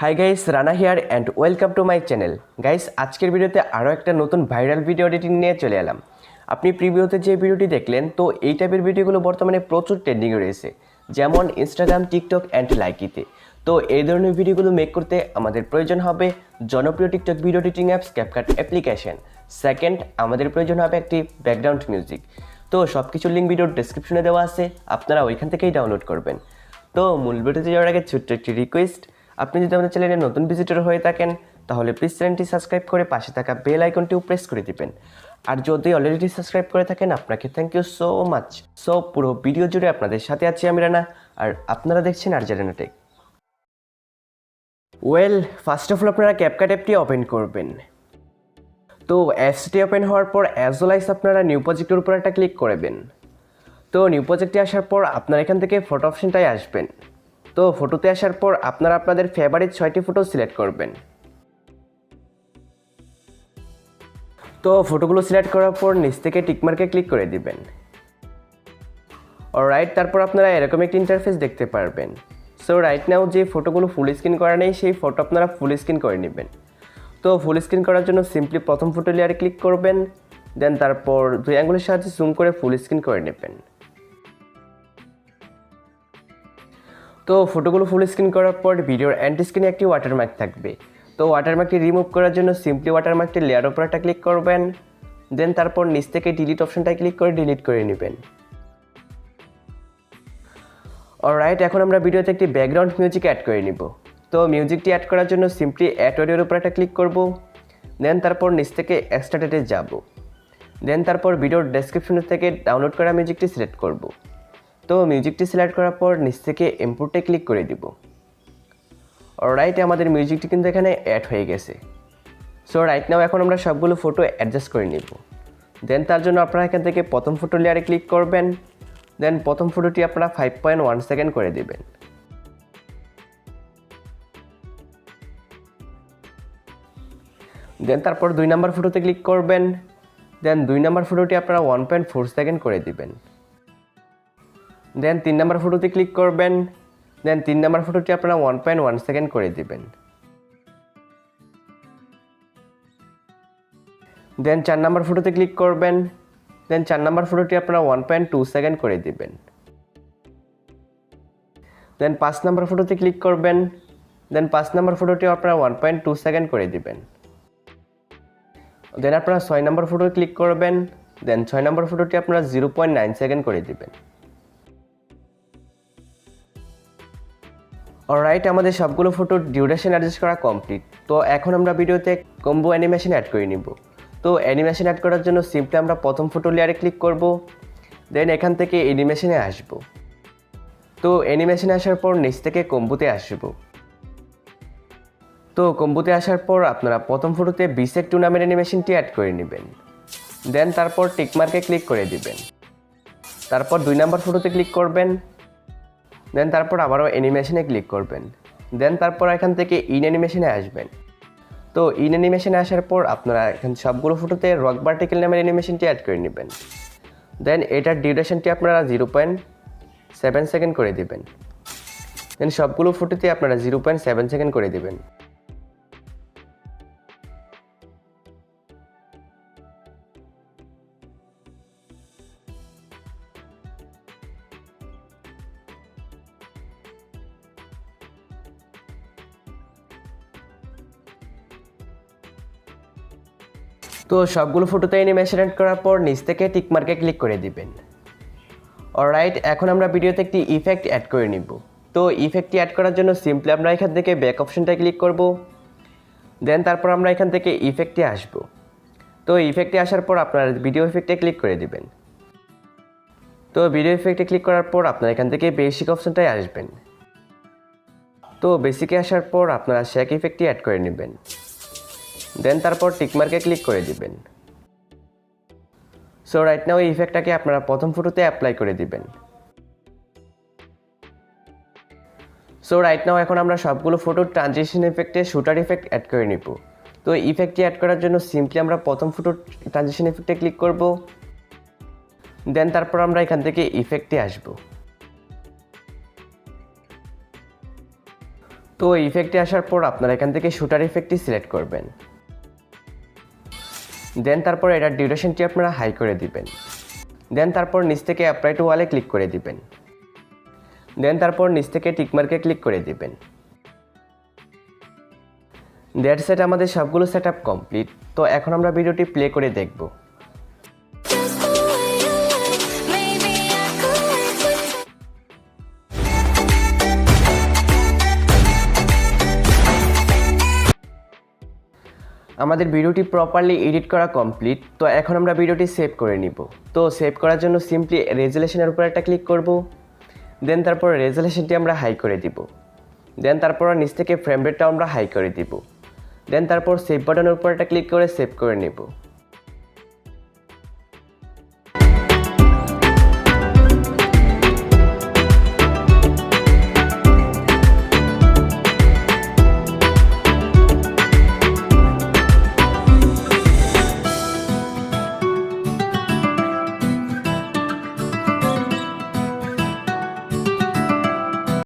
Hi guys, Rana here and welcome to my channel. Guys, আজকের ভিডিওতে আরও একটা নতুন ভাইরাল ভিডিও এডিটিং নিয়ে চলে এলাম। আপনি প্রিভিউতে যে ভিডিওটি দেখলেন, তো এই টাইপের ভিডিওগুলো বর্তমানে প্রচুর ট্রেন্ডিংয়ে রয়েছে, যেমন ইনস্টাগ্রাম, টিকটক অ্যান্ড লাইকিতে। তো এই ধরনের ভিডিওগুলো মেক করতে আমাদের প্রয়োজন হবে জনপ্রিয় TikTok video editing apps CapCut application. Second, আমাদের প্রয়োজন হবে একটি ব্যাকগ্রাউন্ড মিউজিক। তো সব কিছুর লিঙ্ক ভিডিওর ডেসক্রিপশনে দেওয়া আছে, আপনারা ওইখান থেকেই ডাউনলোড করবেন। তো মূল ভিডিওতে যাওয়ার আগে ছোট্ট একটি রিকোয়েস্ট, আপনি যদি আমাদের চ্যানেলে নতুন ভিজিটর হয়ে থাকেন তাহলে প্লিজ চ্যানেলটি সাবস্ক্রাইব করে পাশে থাকা বেল আইকনটিও প্রেস করে দিবেন। আর যদি অলরেডি সাবস্ক্রাইব করে থাকেন, আপনাকে thank you so much. So পুরো ভিডিও জুড়ে আপনাদের সাথে আছি আমি রানা, আর আপনারা দেখছেন Rana tech. Well, first of all আপনারা ক্যাপকাট অ্যাপটি ওপেন করবেন। তো অ্যাপসটি ওপেন হওয়ার পর অ্যাজ ওয়েল অ্যাজ আপনারা নিউ প্রজেক্টের উপর একটা ক্লিক করবেন। তো নিউ প্রজেক্টে আসার পর আপনারা এখান থেকে ফটো অপশনটায় আসবেন। তো ফটোতে আসার পর আপনারা আপনাদের ফেভারিট 6টি ফটো সিলেক্ট করবেন। তো ফটোগুলো সিলেক্ট করার পর নিচ থেকে টিকমার্কে ক্লিক করে দিবেন। অলরাইট, তারপর আপনারা এরকম একটি ইন্টারফেস দেখতে পারবেন। সো রাইট নাও যে ফটোগুলো ফুল স্ক্রিন করা নেই, সেই ফটো আপনারা ফুল স্ক্রিন করে নেবেন। তো ফুল স্ক্রিন করার জন্য সিম্পলি প্রথম ফটো লেয়ারে ক্লিক করবেন, দেন তারপর 2 আঙ্গুলের সাহায্যে জুম করে ফুল স্ক্রিন করে নেবেন। তো ফটোগুলো ফুল স্ক্রিন করার পর ভিডিওর এন্ড স্ক্রিনে একটি ওয়াটারমার্ক থাকবে। তো ওয়াটারমার্কটি রিমুভ করার জন্য সিম্পলি ওয়াটারমার্কটি লেয়ার উপর একটা ক্লিক করবেন, দেন তারপর নিচ থেকে ডিলিট অপশনটায় ক্লিক করে ডিলিট করে নেবেন। অলরাইট, এখন আমরা ভিডিওতে একটি ব্যাকগ্রাউন্ড মিউজিক অ্যাড করে নিব। তো মিউজিকটি অ্যাড করার জন্য সিম্পলি অ্যাড অডিওর উপর একটা ক্লিক করব, দেন তারপর নিচ থেকে এক্সট্রাক্টেডে যাব, দেন তারপর ভিডিওর ডেসক্রিপশন থেকে ডাউনলোড করা মিউজিকটি সিলেক্ট করব। তো মিউজিকটি সিলেক্ট করার পর নিচ থেকে ইম্পোর্টে ক্লিক করে দিব। অলরাইট, আমাদের মিউজিকটি কিন্তু এখানে অ্যাড হয়ে গেছে। সো রাইট নাও এখন আমরা সবগুলো ফটো অ্যাডজাস্ট করে নিব। দেন তার জন্য আপনারা এখান থেকে প্রথম ফটো লেয়ারে ক্লিক করবেন, দেন প্রথম ফটোটি আপনারা 5.1 সেকেন্ড করে দিবেন। দেন তারপর 2 নাম্বার ফটোতে ক্লিক করবেন, দেন 2 নাম্বার ফটোটি আপনারা 1.4 সেকেন্ড করে দিবেন। দেন 3 নাম্বার ফটোতে ক্লিক করবেন, দেন 3 নাম্বার ফটোটি আপনারা 1.1 সেকেন্ড করে দিবেন। দেন 4 নাম্বার ফটোতে ক্লিক করবেন, দেন 4 নাম্বার ফটোটি আপনারা 1.2 সেকেন্ড করে দিবেন। দেন 5 নাম্বার ফটোতে ক্লিক করবেন, দেন 5 নাম্বার ফটোটি আপনারা 1.2 সেকেন্ড করে দিবেন। দেন আপনারা 6 নাম্বার ফটোতে ক্লিক করবেন, দেন 6 নাম্বার ফটোটি আপনারা 0.9 সেকেন্ড করে দিবেন। অলরাইট, আমাদের সবগুলো ফটোর ডিউরেশন অ্যাডজাস্ট করা কমপ্লিট। তো এখন আমরা ভিডিওতে কম্বো অ্যানিমেশন অ্যাড করে নিব। তো অ্যানিমেশন অ্যাড করার জন্য সিম্পলি আমরা প্রথম ফটো লেয়ারে ক্লিক করব, দেন এখান থেকে অ্যানিমেশনে আসব। তো অ্যানিমেশনে আসার পর নিচ থেকে কম্বোতে আসব। তো কম্বোতে আসার পর আপনারা প্রথম ফটোতে বিসেক 2 নামের অ্যানিমেশনটি অ্যাড করে নেবেন, দেন তারপর টিকমার্কে ক্লিক করে দিবেন। তারপর 2 নাম্বার ফটোতে ক্লিক করবেন, দেন তারপর আবারও অ্যানিমেশনে ক্লিক করবেন, দেন তারপর এখান থেকে ইন অ্যানিমেশনে আসবেন। তো ইন অ্যানিমেশনে আসার পর আপনারা এখানে সবগুলো ফটোতে রক ভার্টিক্যাল নামের অ্যানিমেশনটি অ্যাড করে নেবেন, দেন এটার ডিউরেশনটি আপনারা 0.7 সেকেন্ড করে দিবেন। দেন সবগুলো ফটোতে আপনারা 0.7 সেকেন্ড করে দিবেন। তো সবগুলো ফটোতে অ্যানিমেশন অ্যাড করার পর নিচ থেকে টিকমার্কে ক্লিক করে দিবেন। অলরাইট, এখন আমরা ভিডিওতে একটি ইফেক্ট অ্যাড করে নিব। তো ইফেক্টটি অ্যাড করার জন্য সিম্পলি আমরা এখান থেকে ব্যাক অপশনটায় ক্লিক করব, দেন তারপর আমরা এখান থেকে ইফেক্টে আসব। তো ইফেক্টে আসার পর আপনারা ভিডিও ইফেক্টে ক্লিক করে দিবেন। তো ভিডিও ইফেক্টে ক্লিক করার পর আপনারা এখান থেকে বেসিক অপশনটায় আসবেন। তো বেসিকে আসার পর আপনারা শেক ইফেক্টটি অ্যাড করে নেবেন, দেন তারপর টিকমার্কে ক্লিক করে দিবেন। সো রাইট নাও এই ইফেক্টটাকে আপনারা প্রথম ফটোতে অ্যাপ্লাই করে দিবেন। সো রাইট নাও এখন আমরা সবগুলো ফটোর ট্রানজিশন ইফেক্টে শুটার ইফেক্ট অ্যাড করে নিব। তো ইফেক্টটি অ্যাড করার জন্য সিম্পলি আমরা প্রথম ফটোর ট্রানজিশন ইফেক্টে ক্লিক করব, দেন তারপর আমরা এখান থেকে ইফেক্টে আসব। তো ইফেক্টে আসার পর আপনারা এখান থেকে শুটার ইফেক্টটি সিলেক্ট করবেন। দেন তারপর এটার ডিউরেশনটি আপনারা হাই করে দিবেন। দেন তারপর নিচ থেকে অ্যাপ্লাই টু ওয়ালে ক্লিক করে দিবেন। দেন তারপর নিচ থেকে টিকমার্কে ক্লিক করে দিবেন। দ্যাটস ইট, আমাদের সবগুলো সেটআপ কমপ্লিট। তো এখন আমরা ভিডিওটি প্লে করে দেখব। আমাদের ভিডিওটি প্রপারলি এডিট করা কমপ্লিট। তো এখন আমরা ভিডিওটি সেভ করে নিব। তো সেভ করার জন্য সিম্পলি রেজুলেশনের উপর একটা ক্লিক করব। দেন তারপর রেজুলেশনটি আমরা হাই করে দিব। দেন তারপর নিচ থেকে ফ্রেম রেটটাও আমরা হাই করে দিব। দেন তারপর সেভ বাটনের উপর একটা ক্লিক করে সেভ করে নেব।